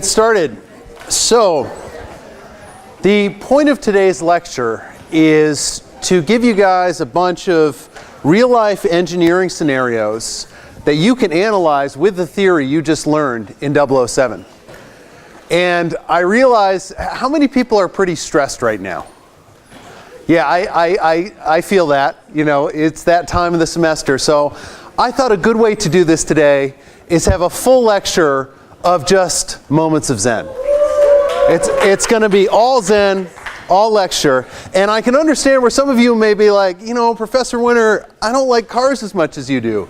Started. So, the point of today's lecture is to give you guys a bunch of real-life engineering scenarios that you can analyze with the theory you just learned in 007. And I realize how many people are pretty stressed right now. Yeah, I feel that. You know, it's that time of the semester. So I thought a good way to do this today is have a full lecture of just moments of Zen. It's going to be all Zen, all lecture. And I can understand where some of you may be like, you know, Professor Winter, I don't like cars as much as you do.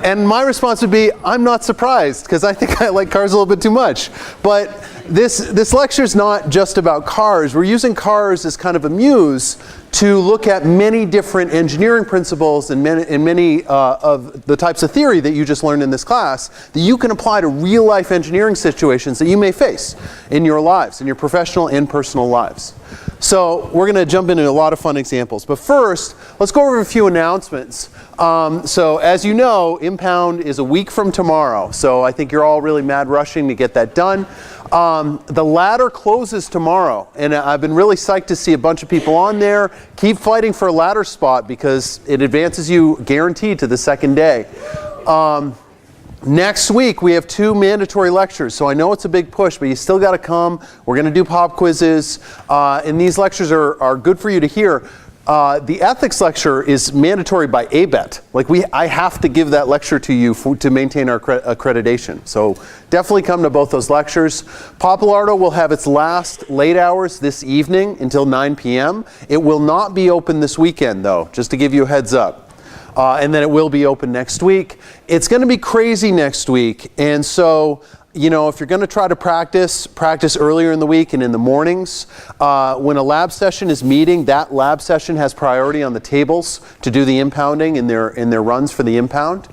And my response would be, I'm not surprised, because I think I like cars a little bit too much. But this lecture is not just about cars. We're using cars as kind of a muse to look at many different engineering principles and many of the types of theory that you just learned in this class that you can apply to real-life engineering situations that you may face in your lives, in your professional and personal lives. So we're going to jump into a lot of fun examples. But first, let's go over a few announcements. So as you know, Impound is a week from tomorrow. So I think you're all really mad rushing to get that done. The ladder closes tomorrow, and I've been really psyched to see a bunch of people on there. Keep fighting for a ladder spot because it advances you guaranteed to the second day. Next week we have 2 mandatory lectures, so I know it's a big push, but you still got to come. We're going to do pop quizzes, and these lectures are good for you to hear. The ethics lecture is mandatory by ABET. Like I have to give that lecture to you to maintain our accreditation. So definitely come to both those lectures. Populardo will have its last late hours this evening until 9 p.m. It will not be open this weekend though, just to give you a heads up. And then it will be open next week. It's going to be crazy next week. And so, you know, if you're going to try to practice earlier in the week and in the mornings. When a lab session is meeting, that lab session has priority on the tables to do the impounding in their runs for the impound.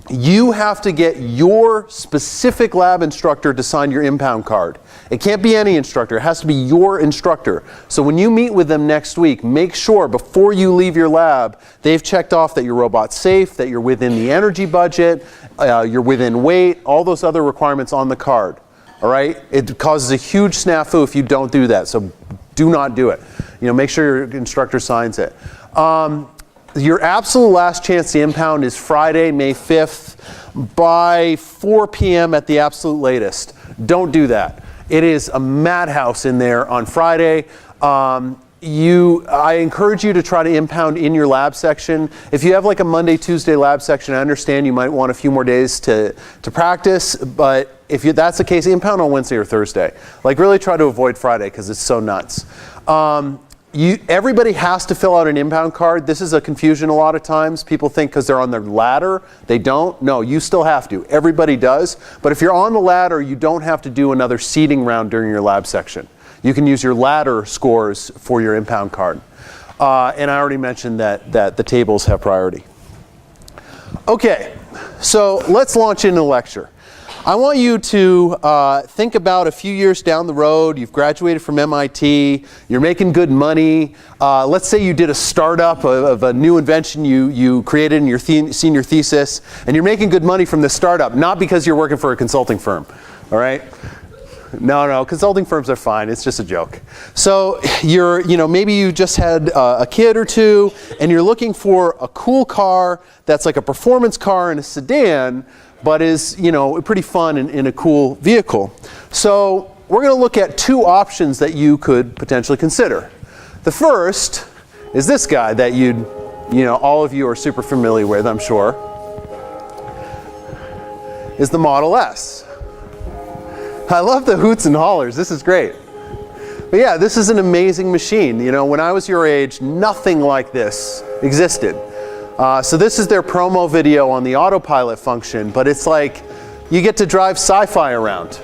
You have to get your specific lab instructor to sign your impound card. It can't be any instructor. It has to be your instructor. So when you meet with them next week, make sure before you leave your lab, they've checked off that your robot's safe, that you're within the energy budget, you're within weight, all those other requirements on the card. All right? It causes a huge snafu if you don't do that. So do not do it. You know, make sure your instructor signs it. Your absolute last chance to impound is Friday, May 5th by 4 p.m. at the absolute latest. Don't do that. It is a madhouse in there on Friday. I encourage you to try to impound in your lab section. If you have like a Monday, Tuesday lab section, I understand you might want a few more days to practice, but if that's the case, impound on Wednesday or Thursday. Like really try to avoid Friday because it's so nuts. Everybody has to fill out an impound card. This is a confusion a lot of times. People think because they're on the ladder, they don't. No, you still have to. Everybody does. But if you're on the ladder, you don't have to do another seating round during your lab section. You can use your ladder scores for your impound card. And I already mentioned that the tables have priority. Okay, so let's launch into the lecture. I want you to think about a few years down the road. You've graduated from MIT. You're making good money. Let's say you did a startup of a new invention you created in your senior thesis, and you're making good money from this startup, not because you're working for a consulting firm. All right? No, consulting firms are fine. It's just a joke. So maybe you just had a kid or two, and you're looking for a cool car that's like a performance car and a sedan, but is, pretty fun in a cool vehicle. So we're going to look at 2 options that you could potentially consider. The first is this guy that all of you are super familiar with, I'm sure, is the Model S. I love the hoots and hollers. This is great. But yeah, this is an amazing machine. When I was your age, nothing like this existed. So this is their promo video on the autopilot function, but it's like you get to drive sci-fi around.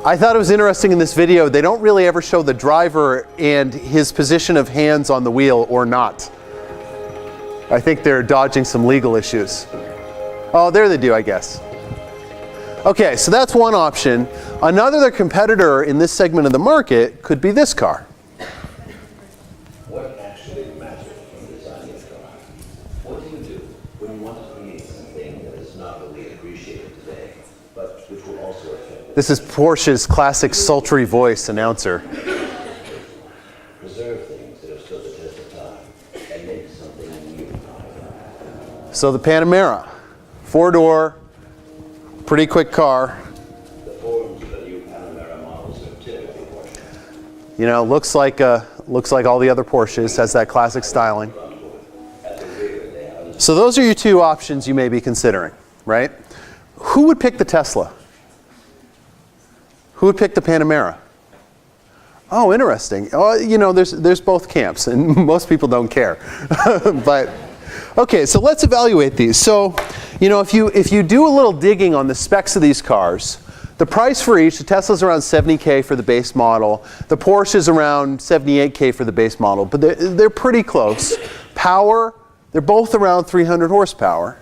I thought it was interesting in this video, they don't really ever show the driver and his position of hands on the wheel or not. I think they're dodging some legal issues. Oh, there they do, I guess. Okay, so that's one option. Another competitor in this segment of the market could be this car. What actually matters when designing a car? What do you do when you want to create thing that is not really appreciated today, but which will also affect This is Porsche's classic sultry voice announcer. preserve things that have stood the test of time and make something new. So the Panamera, 4-door, pretty quick car. The forms of the new Panamera models are typically Porsche. You know, looks like all the other Porsches, has that classic styling. At the rear, they have So those are your two options you may be considering, right? Who would pick the Tesla? Who would pick the Panamera? Oh, interesting. Oh, you know, there's both camps, and most people don't care. But okay, so let's evaluate these. So, you know, if you do a little digging on the specs of these cars, the price for each, the Tesla's around $70K for the base model. The Porsche is around $78K for the base model, but they're pretty close. Power, they're both around 300 horsepower.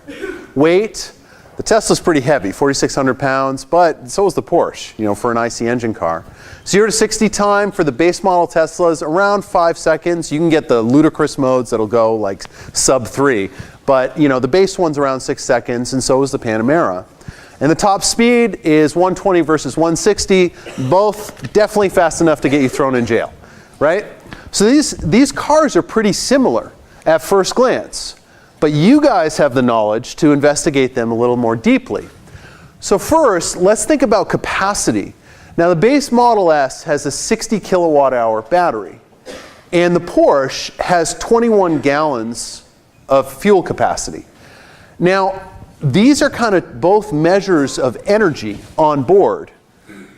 Weight, the Tesla's pretty heavy, 4,600 pounds, but so is the Porsche, you know, for an IC engine car. 0 to 60 time for the base model Teslas, around 5 seconds. You can get the ludicrous modes that'll go like sub 3, but you know, the base one's around 6 seconds, and so is the Panamera. And the top speed is 120 versus 160, both definitely fast enough to get you thrown in jail, right? So these cars are pretty similar at first glance, but you guys have the knowledge to investigate them a little more deeply. So first, let's think about capacity. Now the base Model S has a 60 kilowatt hour battery, and the Porsche has 21 gallons of fuel capacity. Now, these are kind of both measures of energy on board,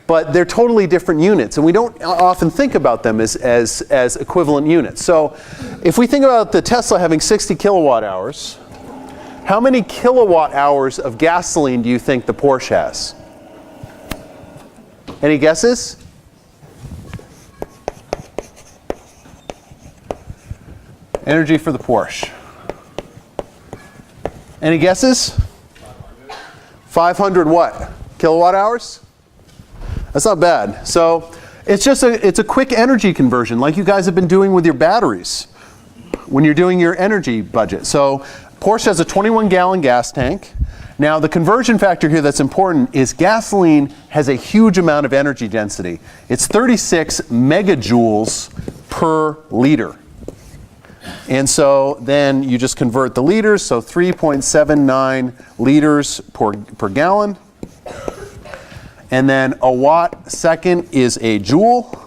but they're totally different units, and we don't often think about them as equivalent units. So if we think about the Tesla having 60 kilowatt hours, how many kilowatt hours of gasoline do you think the Porsche has? Any guesses? Energy for the Porsche. Any guesses? 500 what? Kilowatt hours? That's not bad. So it's a quick energy conversion like you guys have been doing with your batteries when you're doing your energy budget. So Porsche has a 21 gallon gas tank. Now the conversion factor here that's important is gasoline has a huge amount of energy density. It's 36 megajoules per liter. And so then you just convert the liters, so 3.79 liters per gallon. And then a watt second is a joule.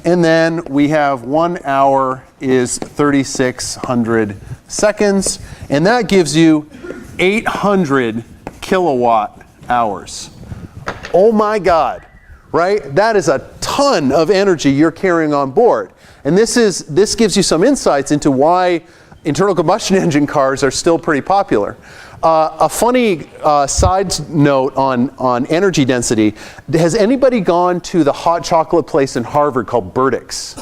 And then we have 1 hour is 3,600 seconds. And that gives you 800 kilowatt hours. Oh my God, right? That is a ton of energy you're carrying on board. And this gives you some insights into why internal combustion engine cars are still pretty popular. A funny side note on energy density, has anybody gone to the hot chocolate place in Harvard called Burdick's?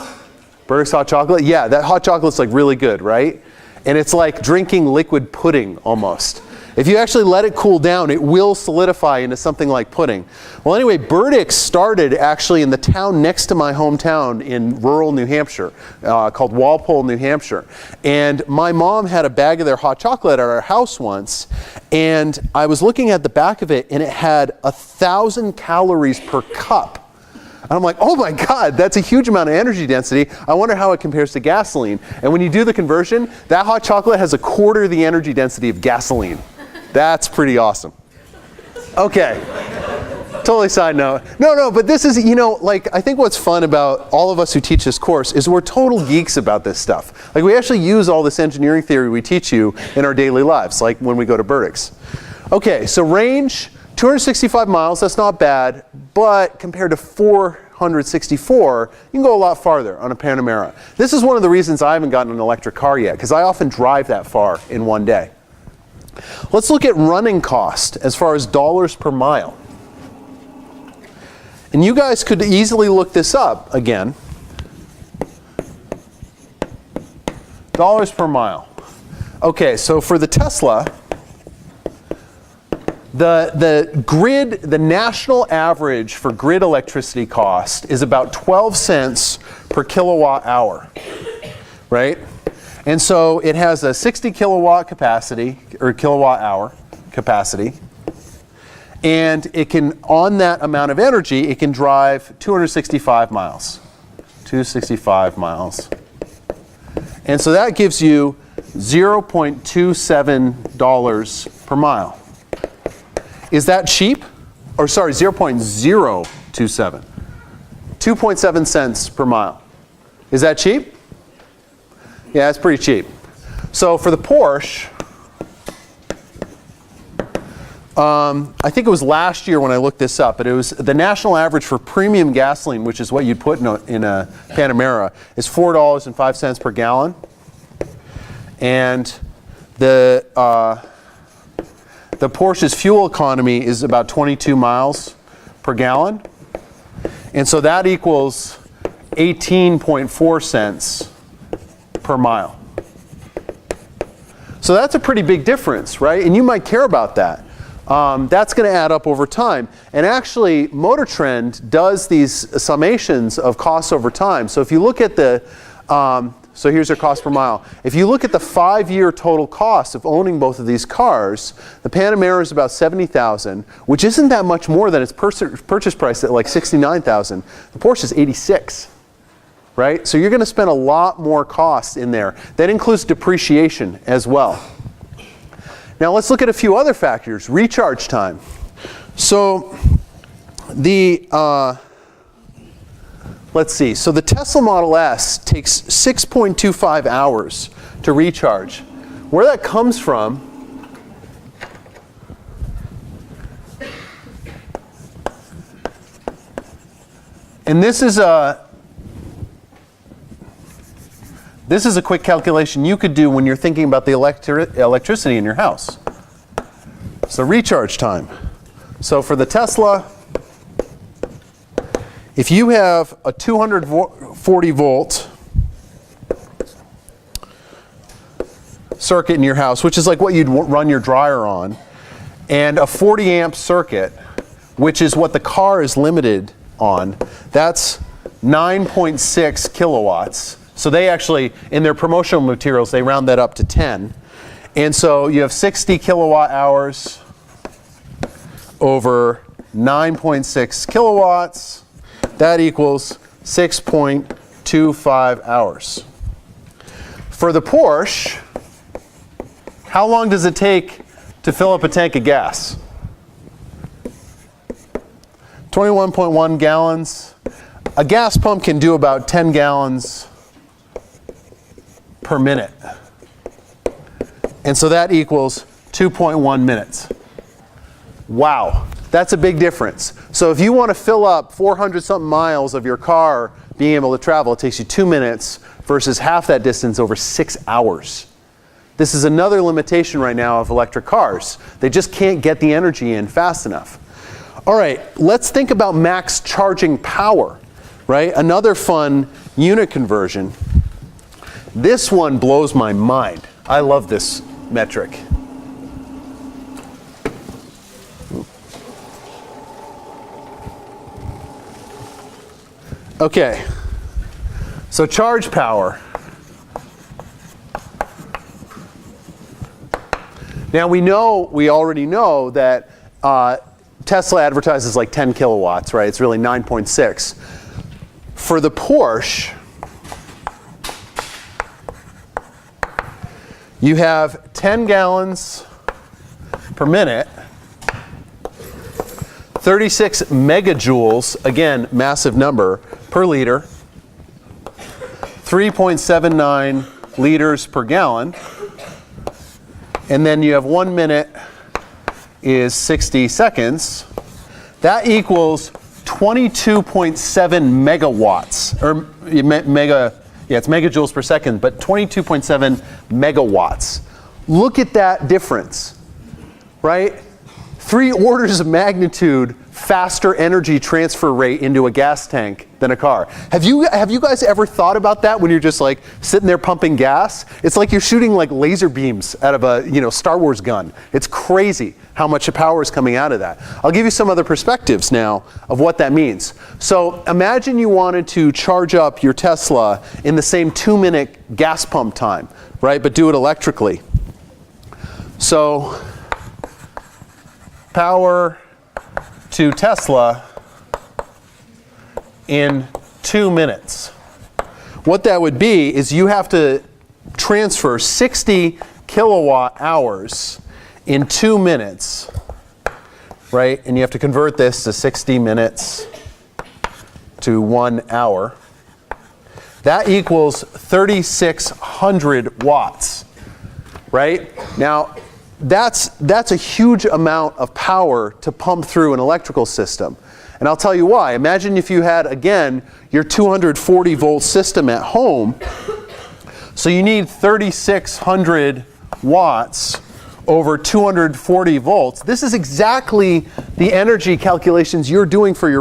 Burdick's hot chocolate? Yeah, that hot chocolate's like really good, right? And it's like drinking liquid pudding almost. If you actually let it cool down, it will solidify into something like pudding. Well, anyway, Burdick's started actually in the town next to my hometown in rural New Hampshire, called Walpole, New Hampshire. And my mom had a bag of their hot chocolate at our house once, and I was looking at the back of it, and it had 1,000 calories per cup. And I'm like, oh my God, that's a huge amount of energy density. I wonder how it compares to gasoline. And when you do the conversion, that hot chocolate has a quarter the energy density of gasoline. That's pretty awesome. Okay, totally side note. No, but this is, you know, like, I think what's fun about all of us who teach this course is we're total geeks about this stuff. Like, we actually use all this engineering theory we teach you in our daily lives, like when we go to Burdick's. Okay, so range, 265 miles, that's not bad, but compared to 464, you can go a lot farther on a Panamera. This is one of the reasons I haven't gotten an electric car yet, because I often drive that far in one day. Let's look at running cost as far as dollars per mile. And you guys could easily look this up again. Dollars per mile. Okay, so for the Tesla, the national average for grid electricity cost is about 12 cents per kilowatt hour, right? And so it has a 60 kilowatt capacity, or kilowatt hour capacity. And it can, on that amount of energy, it can drive 265 miles. 265 miles. And so that gives you $0.27 per mile. Is that cheap? Or sorry, 0.027. 2.7 cents per mile. Is that cheap? Yeah, it's pretty cheap. So for the Porsche, I think it was last year when I looked this up, but it was the national average for premium gasoline, which is what you'd put in a Panamera, is $4.05 per gallon. And the Porsche's fuel economy is about 22 miles per gallon. And so that equals 18.4 cents per mile. So that's a pretty big difference, right? And you might care about that. That's going to add up over time. And actually, Motor Trend does these summations of costs over time. So if you look at the, so here's your cost per mile. If you look at the 5-year total cost of owning both of these cars, the Panamera is about $70,000, which isn't that much more than its purchase price at like $69,000. The Porsche is $86,000, right? So you're going to spend a lot more costs in there. That includes depreciation as well. Now let's look at a few other factors. Recharge time. So the let's see. So the Tesla Model S takes 6.25 hours to recharge. Where that comes from and this is a quick calculation you could do when you're thinking about the electricity in your house. So recharge time. So for the Tesla, if you have a 240 volt circuit in your house, which is like what you'd run your dryer on, and a 40 amp circuit, which is what the car is limited on, that's 9.6 kilowatts. So they actually, in their promotional materials, they round that up to 10. And so you have 60 kilowatt hours over 9.6 kilowatts. That equals 6.25 hours. For the Porsche, how long does it take to fill up a tank of gas? 21.1 gallons. A gas pump can do about 10 gallons per minute. And so that equals 2.1 minutes. Wow, that's a big difference. So if you want to fill up 400 something miles of your car being able to travel, it takes you 2 minutes versus half that distance over 6 hours. This is another limitation right now of electric cars. They just can't get the energy in fast enough. All right, let's think about max charging power, right? Another fun unit conversion. This one blows my mind. I love this metric. Okay, so charge power. Now we already know that Tesla advertises like 10 kilowatts, right? It's really 9.6. For the Porsche, you have 10 gallons per minute, 36 megajoules, again, massive number, per liter, 3.79 liters per gallon, and then you have 1 minute is 60 seconds. That equals 22.7 megawatts, or it's megajoules per second, but 22.7 megawatts. Look at that difference, right? 3 orders of magnitude faster energy transfer rate into a gas tank than a car. Have you guys ever thought about that when you're just like sitting there pumping gas? It's like you're shooting like laser beams out of a Star Wars gun. It's crazy how much power is coming out of that. I'll give you some other perspectives now of what that means. So imagine you wanted to charge up your Tesla in the same 2-minute gas pump time, right? But do it electrically. So power to Tesla in 2 minutes. What that would be is you have to transfer 60 kilowatt hours in 2 minutes, right? And you have to convert this to 60 minutes to 1 hour. That equals 3,600 watts, right? Now, that's a huge amount of power to pump through an electrical system. And I'll tell you why. Imagine if you had, again, your 240 volt system at home. So you need 3,600 watts over 240 volts. This is exactly the energy calculations you're doing for your